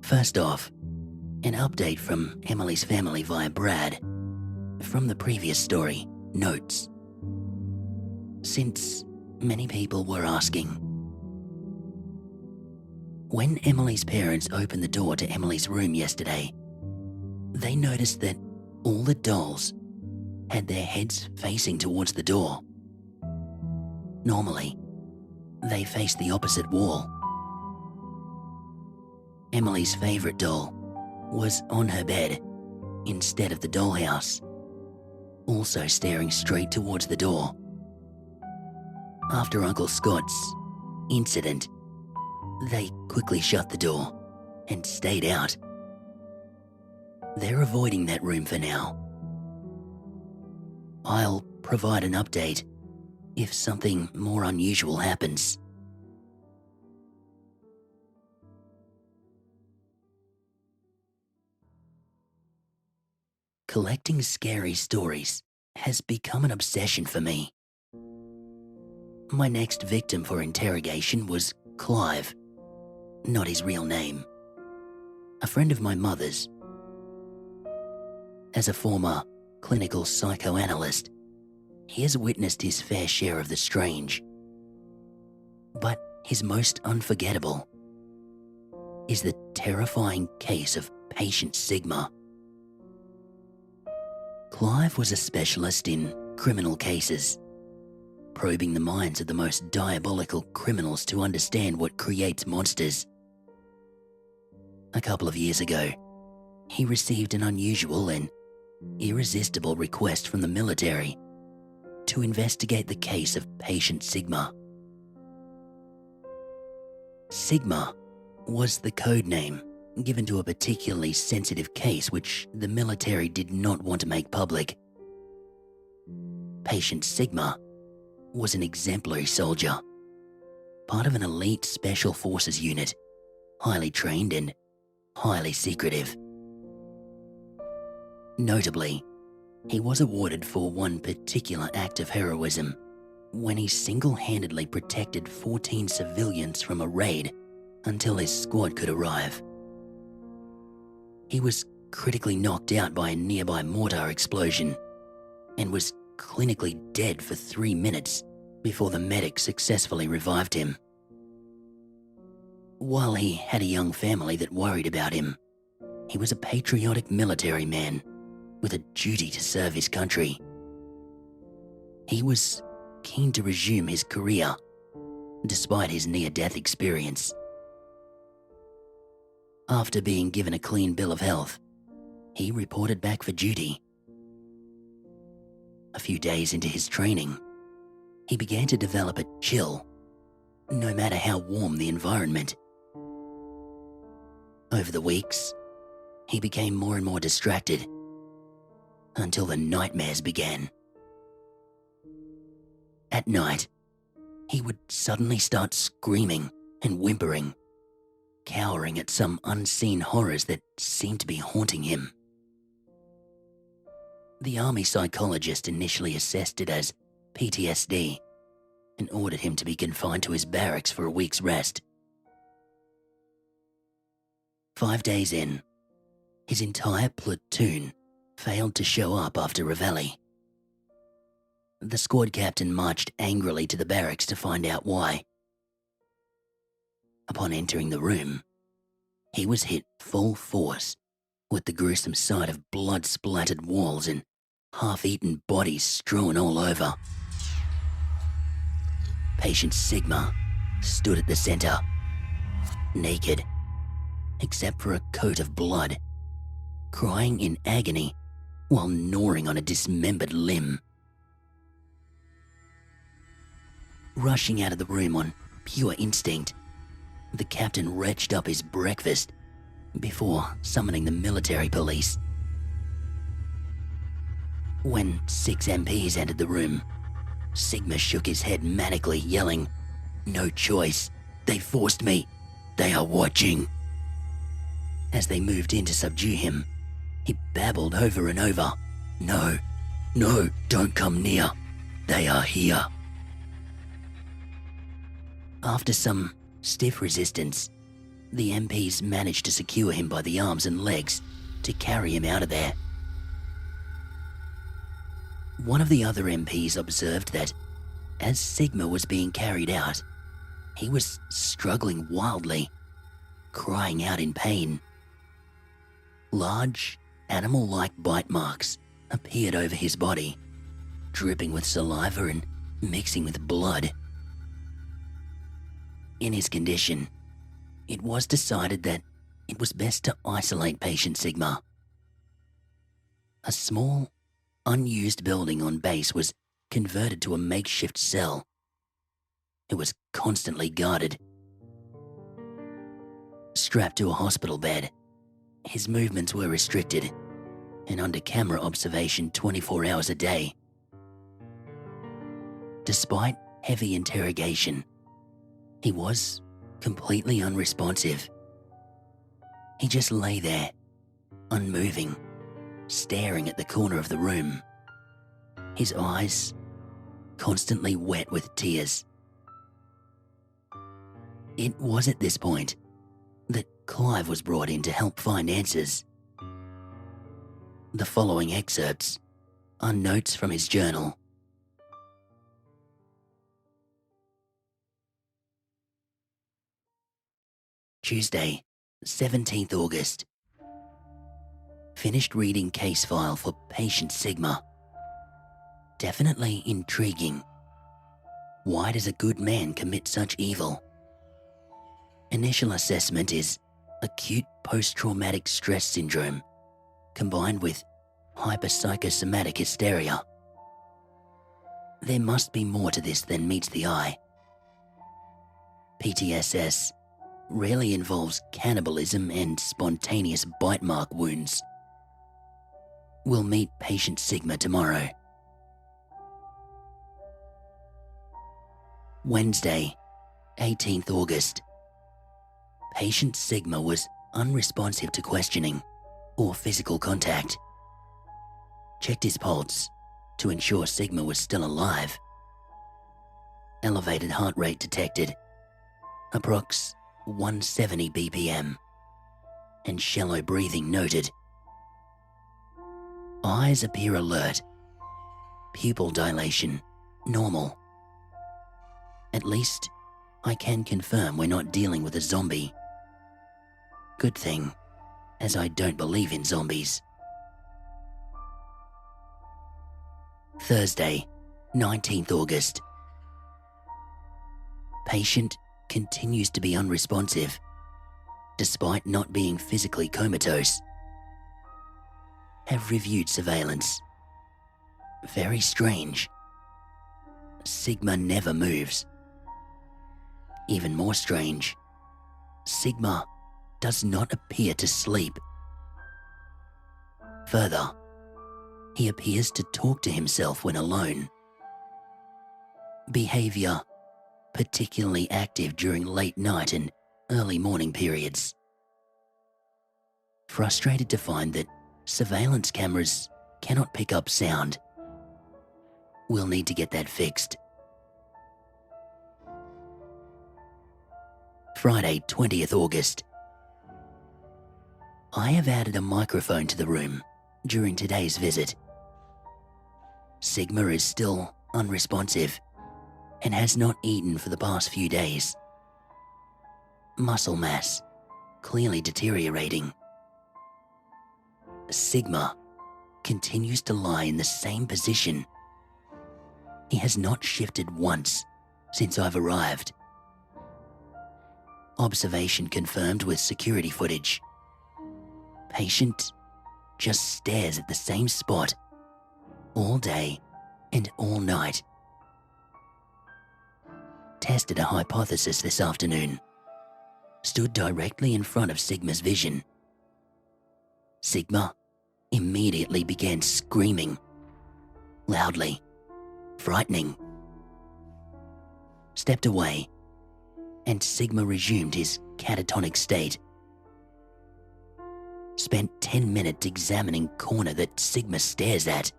First off, an update from Emily's family via Brad. From the previous story, notes. Since many people were asking. When Emily's parents opened the door to Emily's room yesterday, they noticed that all the dolls had their heads facing towards the door. Normally, they faced the opposite wall. Emily's favorite doll was on her bed instead of the dollhouse, also staring straight towards the door. After Uncle Scott's incident, they quickly shut the door and stayed out. They're avoiding that room for now. I'll provide an update if something more unusual happens. Collecting scary stories has become an obsession for me. My next victim for interrogation was Clive, not his real name, a friend of my mother's. As a former clinical psychoanalyst, he has witnessed his fair share of the strange. But his most unforgettable is the terrifying case of patient Sigma. Clive was a specialist in criminal cases, probing the minds of the most diabolical criminals to understand what creates monsters. A couple of years ago, he received an unusual and irresistible request from the military to investigate the case of patient Sigma. Sigma was the code name given to a particularly sensitive case which the military did not want to make public. Patient Sigma was an exemplary soldier, part of an elite special forces unit, highly trained and highly secretive. Notably, he was awarded for one particular act of heroism when he single-handedly protected 14 civilians from a raid until his squad could arrive. He was critically knocked out by a nearby mortar explosion and was clinically dead for 3 minutes before the medic successfully revived him. While he had a young family that worried about him, he was a patriotic military man with a duty to serve his country. He was keen to resume his career despite his near-death experience. After being given a clean bill of health, he reported back for duty. A few days into his training, he began to develop a chill, no matter how warm the environment. Over the weeks, he became more and more distracted until the nightmares began. At night, he would suddenly start screaming and whimpering, cowering at some unseen horrors that seemed to be haunting him. The army psychologist initially assessed it as PTSD and ordered him to be confined to his barracks for a week's rest. 5 days in, his entire platoon failed to show up after Reveille. The squad captain marched angrily to the barracks to find out why. Upon entering the room, he was hit full force with the gruesome sight of blood-splattered walls and half-eaten bodies strewn all over. Patient Sigma stood at the center, naked, except for a coat of blood, crying in agony while gnawing on a dismembered limb. Rushing out of the room on pure instinct, the captain retched up his breakfast before summoning the military police. When 6 MPs entered the room, Sigma shook his head manically, yelling, "No choice. They forced me. They are watching." As they moved in to subdue him, he babbled over and over, "No, no, don't come near. They are here." After some stiff resistance, the MPs managed to secure him by the arms and legs to carry him out of there. One of the other MPs observed that as Sigma was being carried out, he was struggling wildly, crying out in pain. Large, animal-like bite marks appeared over his body, dripping with saliva and mixing with blood. In his condition, it was decided that it was best to isolate patient Sigma. A small, unused building on base was converted to a makeshift cell. It was constantly guarded. Strapped to a hospital bed, his movements were restricted and under camera observation 24 hours a day. Despite heavy interrogation, he was completely unresponsive. He just lay there, unmoving, staring at the corner of the room, his eyes constantly wet with tears. It was at this point that Clive was brought in to help find answers. The following excerpts are notes from his journal. Tuesday, 17th August. Finished reading case file for patient Sigma. Definitely intriguing. Why does a good man commit such evil? Initial assessment is acute post-traumatic stress syndrome combined with hyperpsychosomatic hysteria. There must be more to this than meets the eye. PTSS rarely involves cannibalism and spontaneous bite mark wounds. We'll meet patient Sigma tomorrow. Wednesday, 18th August. Patient Sigma was unresponsive to questioning or physical contact. Checked his pulse to ensure Sigma was still alive. Elevated heart rate detected, approx 170 BPM, and shallow breathing noted. Eyes appear alert. Pupil dilation normal. At least I can confirm we're not dealing with a zombie. Good thing, as I don't believe in zombies. Thursday, 19th August. Patient continues to be unresponsive, despite not being physically comatose. Have reviewed surveillance. Very strange. Sigma never moves. Even more strange, Sigma does not appear to sleep. Further, he appears to talk to himself when alone. Behavior particularly active during late night and early morning periods. Frustrated to find that surveillance cameras cannot pick up sound. We'll need to get that fixed. Friday, 20th August. I have added a microphone to the room during today's visit. Sigma is still unresponsive and has not eaten for the past few days. Muscle mass clearly deteriorating. Sigma continues to lie in the same position. He has not shifted once since I've arrived. Observation confirmed with security footage. Patient just stares at the same spot all day and all night. Tested a hypothesis this afternoon. Stood directly in front of Sigma's vision. Sigma immediately began screaming, loudly, frightening. Stepped away, and Sigma resumed his catatonic state. Spent 10 minutes examining corner that Sigma stares at.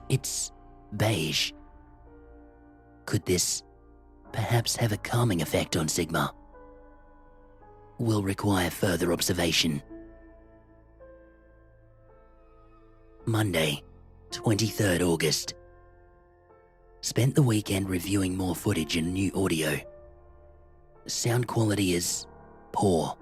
It's beige. Could this perhaps have a calming effect on Sigma? will require further observation. Monday, 23rd August. Spent the weekend reviewing more footage and new audio. Sound quality is poor.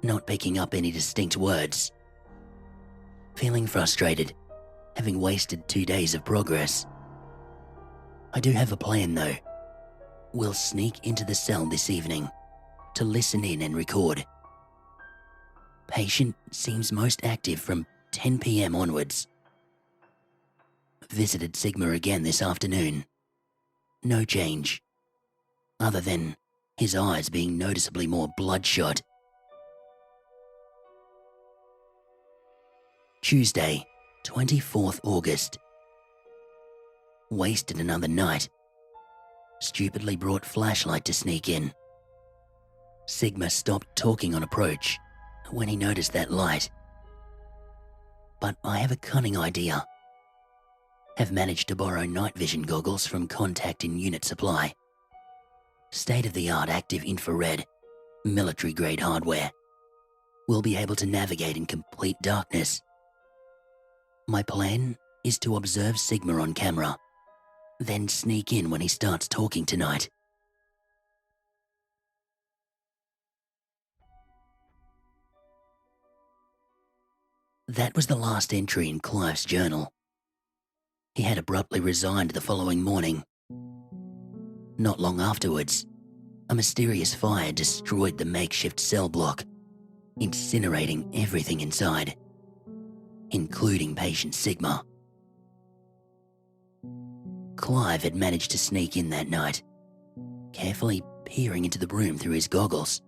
Not picking up any distinct words. Feeling frustrated, having wasted 2 days of progress. I do have a plan though. We'll sneak into the cell this evening to listen in and record. Patient seems most active from 10 p.m. onwards. Visited Sigma again this afternoon. No change, other than his eyes being noticeably more bloodshot. Tuesday, 24th August. Wasted another night. Stupidly brought flashlight to sneak in. Sigma stopped talking on approach when he noticed that light. But I have a cunning idea. Have managed to borrow night vision goggles from Contact in unit supply. State-of-the-art active infrared, military-grade hardware. We'll be able to navigate in complete darkness. My plan is to observe Sigma on camera, then sneak in when he starts talking tonight. That was the last entry in Clive's journal. He had abruptly resigned the following morning. Not long afterwards, a mysterious fire destroyed the makeshift cell block, incinerating everything inside, including patient Sigma. Clive had managed to sneak in that night. Carefully peering into the room through his goggles,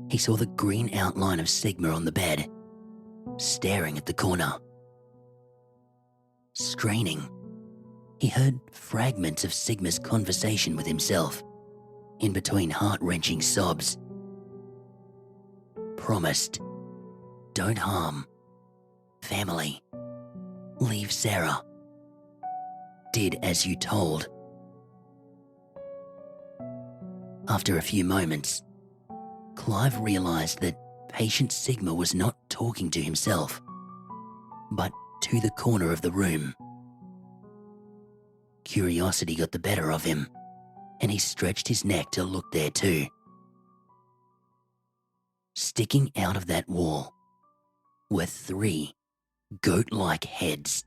he saw the green outline of Sigma on the bed, staring at the corner. Straining, he heard fragments of Sigma's conversation with himself, in between heart-wrenching sobs. Promised, don't harm, family, leave Sarah, did as you told. After a few moments, Clive realized that patient Sigma was not talking to himself, but to the corner of the room. Curiosity got the better of him, and he stretched his neck to look there too. Sticking out of that wall were 3 goat-like heads,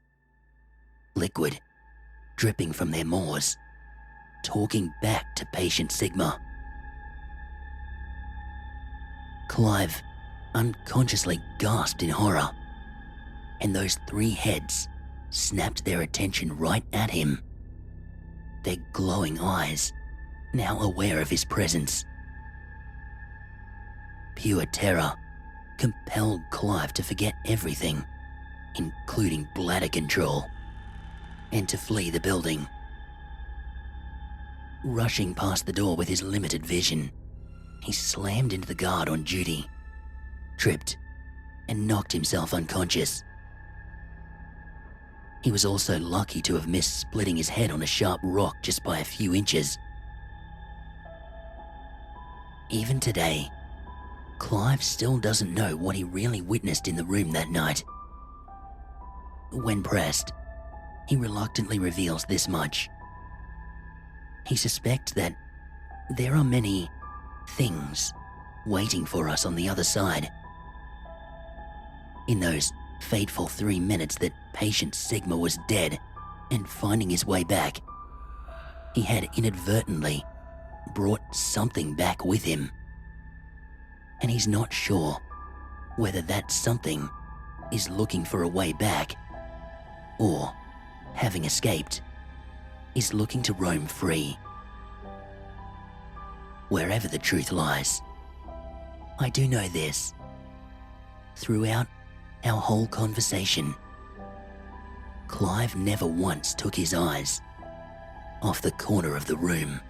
liquid, dripping from their maws, talking back to patient Sigma. Clive unconsciously gasped in horror, and those 3 heads snapped their attention right at him. Their glowing eyes, now aware of his presence. Pure terror compelled Clive to forget everything, including bladder control, and to flee the building. Rushing past the door with his limited vision, he slammed into the guard on duty, tripped, and knocked himself unconscious. He was also lucky to have missed splitting his head on a sharp rock just by a few inches. Even today, Clive still doesn't know what he really witnessed in the room that night. When pressed, he reluctantly reveals this much. He suspects that there are many things waiting for us on the other side. In those fateful 3 minutes that patient Sigma was dead and finding his way back, he had inadvertently brought something back with him. And he's not sure whether that something is looking for a way back, or, having escaped, is looking to roam free. Wherever the truth lies, I do know this. Throughout our whole conversation, Clive never once took his eyes off the corner of the room.